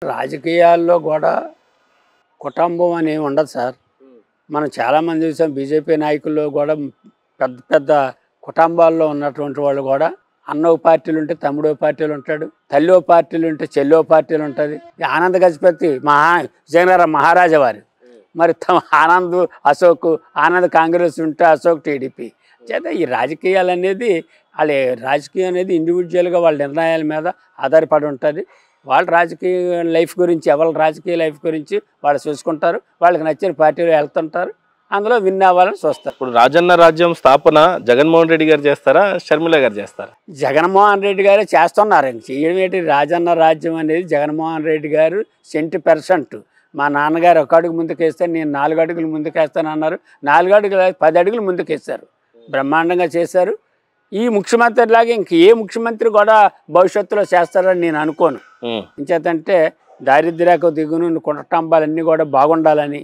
రాజకీయాల్లో కూడా కుటుంబం అని ఉండదు సార్. మనం చాలామంది చూసాం. బీజేపీ నాయకుల్లో కూడా పెద్ద పెద్ద కుటుంబాల్లో ఉన్నటువంటి వాళ్ళు కూడా అన్నో పార్టీలు ఉంటే తమ్ముడో పార్టీలు ఉంటాడు, తల్లో పార్టీలు ఉంటే చెల్లో పార్టీలు ఉంటుంది. ఆనంద్ గజపతి విజయనగరం మహారాజా వారు మరి ఆనంద్ అశోక్, ఆనంద్ కాంగ్రెస్ ఉంటే అశోక్ టీడీపీ చేత ఈ రాజకీయాలు అనేది రాజకీయం అనేది ఇండివిజువల్గా వాళ్ళ నిర్ణయాల మీద ఆధారపడి ఉంటుంది. వాళ్ళ రాజకీయ లైఫ్ గురించి ఎవరి రాజకీయ లైఫ్ గురించి వాళ్ళు చూసుకుంటారు. వాళ్ళకి నచ్చిన పార్టీలో వెళ్తుంటారు, అందులో విన్ అవ్వాలని చూస్తారు. ఇప్పుడు రాజన్న రాజ్యం స్థాపన జగన్మోహన్ రెడ్డి గారు చేస్తారా, షర్మిల గారు చేస్తారా? జగన్మోహన్ రెడ్డి గారే చేస్తున్నారు. చేయడం ఏంటి? రాజన్న రాజ్యం అనేది జగన్మోహన్ రెడ్డి గారు 100%. మా నాన్నగారు 1 అడుగు ముందుకేస్తే నేను 4 అడుగులు ముందుకేస్తాను అన్నారు. 4 అడుగులు 10 అడుగులు ముందుకేస్తారు. బ్రహ్మాండంగా చేశారు. ఈ ముఖ్యమంత్రి లాగా ఇంక ఏ ముఖ్యమంత్రి కూడా భవిష్యత్తులో చేస్తారని నేను అనుకోను. ఇంచేతంటే దారిద్ర్యకు దిగును కుటుంబాలన్నీ కూడా బాగుండాలని,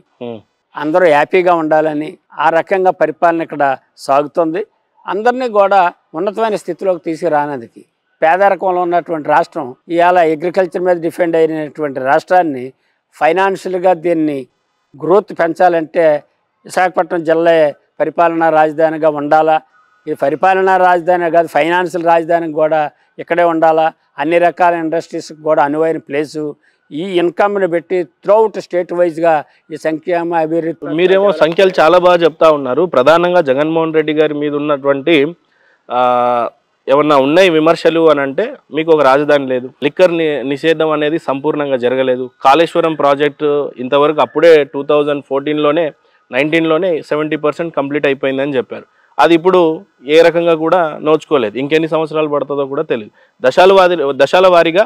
అందరూ హ్యాపీగా ఉండాలని ఆ రకంగా పరిపాలన ఇక్కడ సాగుతుంది. అందరినీ కూడా ఉన్నతమైన స్థితిలోకి తీసుకురానందుకు పేదరికంలో ఉన్నటువంటి రాష్ట్రం ఇవాళ అగ్రికల్చర్ మీద డిపెండ్ అయినటువంటి రాష్ట్రాన్ని ఫైనాన్షియల్గా దీన్ని గ్రోత్ పెంచాలంటే విశాఖపట్నం జిల్లా పరిపాలనా రాజధానిగా ఉండాలా. ఇది పరిపాలనా రాజధాని కాదు, ఫైనాన్షియల్ రాజధాని కూడా ఇక్కడే ఉండాలా. అన్ని రకాల ఇండస్ట్రీస్కి కూడా అనువైన ప్లేసు. ఈ ఇన్కమ్ని పెట్టి త్రూఅవుట్ స్టేట్ వైజ్గా ఈ సంక్షేమ అభివృద్ధి. మీరేమో సంఖ్యలు చాలా బాగా చెప్తా ఉన్నారు. ప్రధానంగా జగన్మోహన్ రెడ్డి గారి మీద ఉన్నటువంటి ఏమన్నా ఉన్నాయి విమర్శలు అని అంటే, మీకు ఒక రాజధాని లేదు, లిక్కర్ నిషేధం అనేది సంపూర్ణంగా జరగలేదు, కాళేశ్వరం ప్రాజెక్టు ఇంతవరకు అప్పుడే 2014లోనే 19లోనే 70% కంప్లీట్ అయిపోయిందని చెప్పారు. అది ఇప్పుడు ఏ రకంగా కూడా నోచుకోలేదు. ఇంకెన్ని సంవత్సరాలు పడుతుందో కూడా తెలియదు. దశాల వారీగా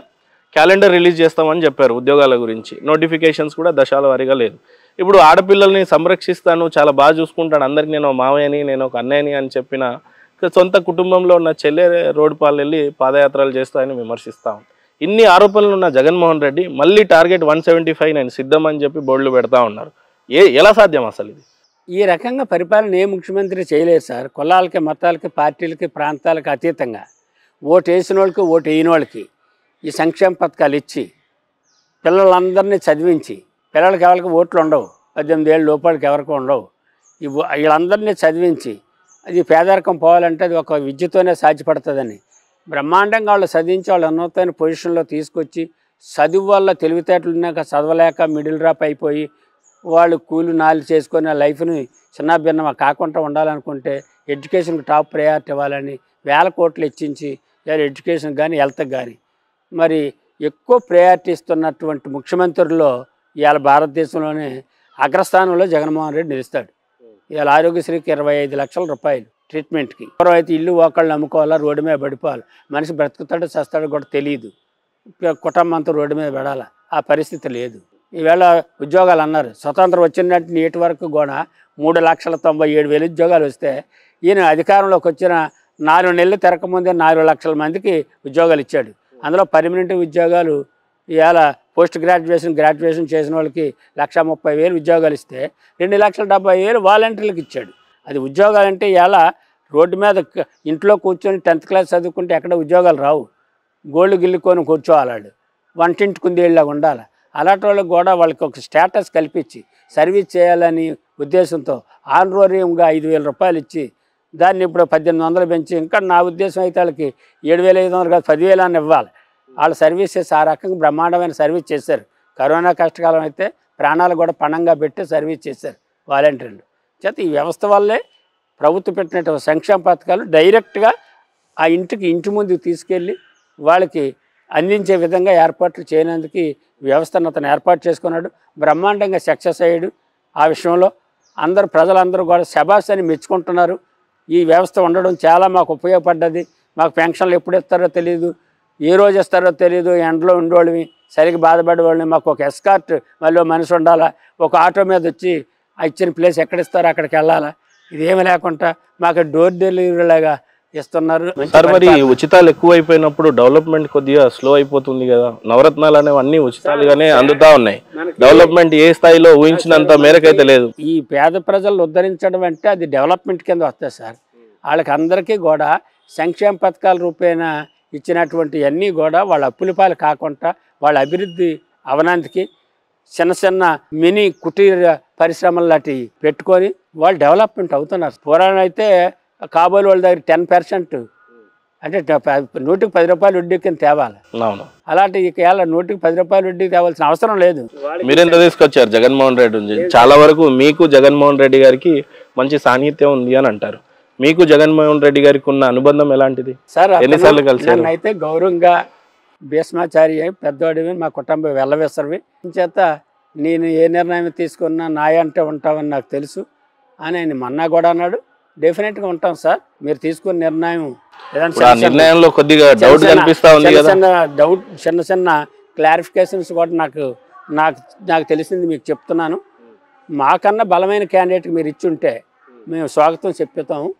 క్యాలెండర్ రిలీజ్ చేస్తామని చెప్పారు ఉద్యోగాల గురించి. నోటిఫికేషన్స్ కూడా దశాల వారీగా లేదు. ఇప్పుడు ఆడపిల్లల్ని సంరక్షిస్తాను, చాలా బాగా చూసుకుంటాను, అందరికి నేను మావయ్యని, నేను ఒక అన్నయ్యని అని చెప్పిన సొంత కుటుంబంలో ఉన్న చెల్లె రోడ్డు పాలు వెళ్ళి పాదయాత్రలు చేస్తాయని విమర్శిస్తాం. ఇన్ని ఆరోపణలు ఉన్న జగన్మోహన్ రెడ్డి మళ్ళీ టార్గెట్ 175 నేను సిద్ధమని చెప్పి బోర్డులు పెడతా ఉన్నారు. ఎలా సాధ్యం అసలు ఇది? ఈ రకంగా పరిపాలన ఏ ముఖ్యమంత్రి చేయలేదు సార్. కులాలకి, మతాలకి, పార్టీలకి, ప్రాంతాలకి అతీతంగా ఓటు వేసిన వాళ్ళకి, ఓటు వేయని వాళ్ళకి ఈ సంక్షేమ పథకాలు ఇచ్చి పిల్లలందరినీ చదివించి, పిల్లలకి ఎవరికి ఓట్లు ఉండవు, 18 ఏళ్ళ లోపలికి ఎవరికి ఉండవు, వీళ్ళందరినీ చదివించి అది పేదరికం పోవాలంటే అది ఒక విద్యతోనే సాధ్యపడుతుందని బ్రహ్మాండంగా వాళ్ళు చదివించి వాళ్ళు ఉన్నతమైన పొజిషన్లో తీసుకొచ్చి, చదువు వల్ల తెలివితేటలు ఉన్నాక చదవలేక మిడిల్ డ్రాప్ అయిపోయి వాళ్ళు కూలి నాలు చేసుకొని ఆ లైఫ్ని చిన్నభిన్నం కాకుండా ఉండాలనుకుంటే ఎడ్యుకేషన్కి టాప్ ప్రయారిటీ ఇవ్వాలని 1000 కోట్లు ఇచ్చించి ఎడ్యుకేషన్ కానీ హెల్త్కి కానీ మరి ఎక్కువ ప్రయారిటీ ఇస్తున్నటువంటి ముఖ్యమంత్రుల్లో ఇవాళ భారతదేశంలోనే అగ్రస్థానంలో జగన్మోహన్ రెడ్డి నిలుస్తాడు. ఇవాళ ఆరోగ్యశ్రీకి 25 లక్షల రూపాయలు ట్రీట్మెంట్కి. ఎవరైతే ఇల్లు ఒకళ్ళు అమ్ముకోవాలా, రోడ్డు మీద పడిపోవాలి, మనిషి బ్రతుకుతాడో చస్తాడో కూడా తెలియదు, కుటుంబంతో రోడ్డు మీద పడాలా, ఆ పరిస్థితి లేదు. ఈవేళ ఉద్యోగాలు అన్నారు, స్వతంత్రం వచ్చినట్టు నేటి వరకు కూడా 3,97,000 ఉద్యోగాలు వస్తే ఈయన అధికారంలోకి వచ్చిన 4 నెలలు తిరగకముందే 4 లక్షల మందికి ఉద్యోగాలు ఇచ్చాడు. అందులో పర్మనెంట్ ఉద్యోగాలు ఇవాళ పోస్ట్ గ్రాడ్యుయేషన్ చేసిన వాళ్ళకి 1,30,000 ఉద్యోగాలు ఇస్తే 2,70,000 వాలంటీర్లకు ఇచ్చాడు. అది ఉద్యోగాలు అంటే ఇవాళ రోడ్డు మీద ఇంట్లో కూర్చొని 10th క్లాస్ చదువుకుంటే ఎక్కడ ఉద్యోగాలు రావు. గోళ్ళు గిల్లుకొని కూర్చోవాలాడు, వంటింటి కుందేళ్ళలాగా ఉండాలి. అలాంటి వాళ్ళకి కూడా వాళ్ళకి ఒక స్టేటస్ కల్పించి సర్వీస్ చేయాలని ఉద్దేశంతో ఆనరోరియంగా 5,000 రూపాయలు ఇచ్చి దాన్ని ఇప్పుడు 1,800 పెంచి, ఇంకా నా ఉద్దేశం అయితే వాళ్ళకి 7,500 కాదు 10,000 అని ఇవ్వాలి. వాళ్ళు సర్వీస్ చేసి ఆ రకంగా బ్రహ్మాండమైన సర్వీస్ చేశారు. కరోనా కష్టకాలం అయితే ప్రాణాలు కూడా పణంగా పెట్టి సర్వీస్ చేశారు వాలంటీర్లు. చేత ఈ వ్యవస్థ వల్లే ప్రభుత్వం పెట్టినటువంటి సంక్షేమ పథకాలు డైరెక్ట్గా ఆ ఇంటి ముందుకు తీసుకెళ్ళి వాళ్ళకి అందించే విధంగా ఏర్పాట్లు చేయనందుకు వ్యవస్థను అతను ఏర్పాటు చేసుకున్నాడు. బ్రహ్మాండంగా సక్సెస్ అయ్యాడు. ఆ విషయంలో ప్రజలందరూ కూడా శబాస్ అని మెచ్చుకుంటున్నారు. ఈ వ్యవస్థ ఉండడం చాలా మాకు ఉపయోగపడ్డది. మాకు పెన్షన్లు ఎప్పుడు ఇస్తారో తెలియదు, ఏ రోజు ఇస్తారో తెలియదు, ఎండలో ఉండేవాళ్ళని, సరిగ్గా బాధపడేవాళ్ళని, మాకు ఒక ఎస్కార్ట్ మళ్ళీ మనిషి ఉండాలా, ఒక ఆటో మీద వచ్చి ఇచ్చిన ప్లేస్ ఎక్కడిస్తారో అక్కడికి వెళ్ళాలా, ఇదేమీ లేకుండా మాకు డోర్ డెలివరీ లాగా ఇస్తున్నారు. సార్ మరి ఉచితాలు ఎక్కువైపోయినప్పుడు డెవలప్మెంట్ కొద్దిగా స్లో అయిపోతుంది కదా. నవరత్నాలు అనేవి అన్ని ఉచితాలుగానే అందుతా ఉన్నాయి. డెవలప్మెంట్ ఏ స్థాయిలో ఊహించినంత మేరకైతే లేదు. ఈ పేద ప్రజలు ఉద్ధరించడం అంటే అది డెవలప్మెంట్ కింద వస్తుంది సార్. వాళ్ళకి అందరికీ కూడా సంక్షేమ పథకాల రూపేణ ఇచ్చినటువంటి అన్నీ కూడా వాళ్ళ అప్పుల పాలు కాకుండా వాళ్ళ అభివృద్ధి అవనంతికి చిన్న చిన్న మినీ కుటీర పరిశ్రమలు లాంటివి పెట్టుకొని వాళ్ళు డెవలప్మెంట్ అవుతున్నారు. పురాణం అయితే కాబోలు వాళ్ళ దగ్గర 10% అంటే 100కి 10 రూపాయలు వడ్డీ కింద తేవాలి. అలాంటి ఇవాళ 100కి 10 రూపాయలు వడ్డీ తేవాల్సిన అవసరం లేదు. మీరెంత తీసుకొచ్చారు జగన్మోహన్ రెడ్డి నుంచి? చాలా వరకు మీకు జగన్మోహన్ రెడ్డి గారికి మంచి సాన్నిహిత్యం ఉంది అని అంటారు. మీకు జగన్మోహన్ రెడ్డి గారికి ఉన్న అనుబంధం ఎలాంటిది సార్? ఎన్నిసార్లు కలిసారు? అయితే గౌరవంగా భీష్మాచారి పెద్దవాడివి, మా కుటుంబం వెళ్ళవేసరివి చేత నేను ఏ నిర్ణయం తీసుకున్నా నాయ అంటే ఉంటామని నాకు తెలుసు అని ఆయన మొన్న కూడా అన్నాడు. డెఫినెట్గా ఉంటాం సార్. మీరు తీసుకున్న నిర్ణయం నిర్ణయంలో కొద్దిగా డౌట్ కనిపిస్తా ఉంది కదా, డౌట్ చిన్న చిన్న క్లారిఫికేషన్స్ కూడా నాకు తెలిసింది మీకు చెప్తున్నాను. మాకన్నా బలమైన క్యాండిడేట్కి మీరు ఇచ్చి ఉంటే మేము స్వాగతం చెప్తాము.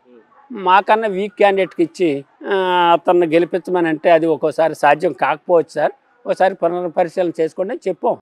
మాకన్నా వీక్ క్యాండిడేట్కి ఇచ్చి అతన్ని గెలిపించమని అంటే అది ఒక్కోసారి సాధ్యం కాకపోవచ్చు సార్. ఒకసారి పునర్పరిశీలన చేసుకోండి అని చెప్పాం.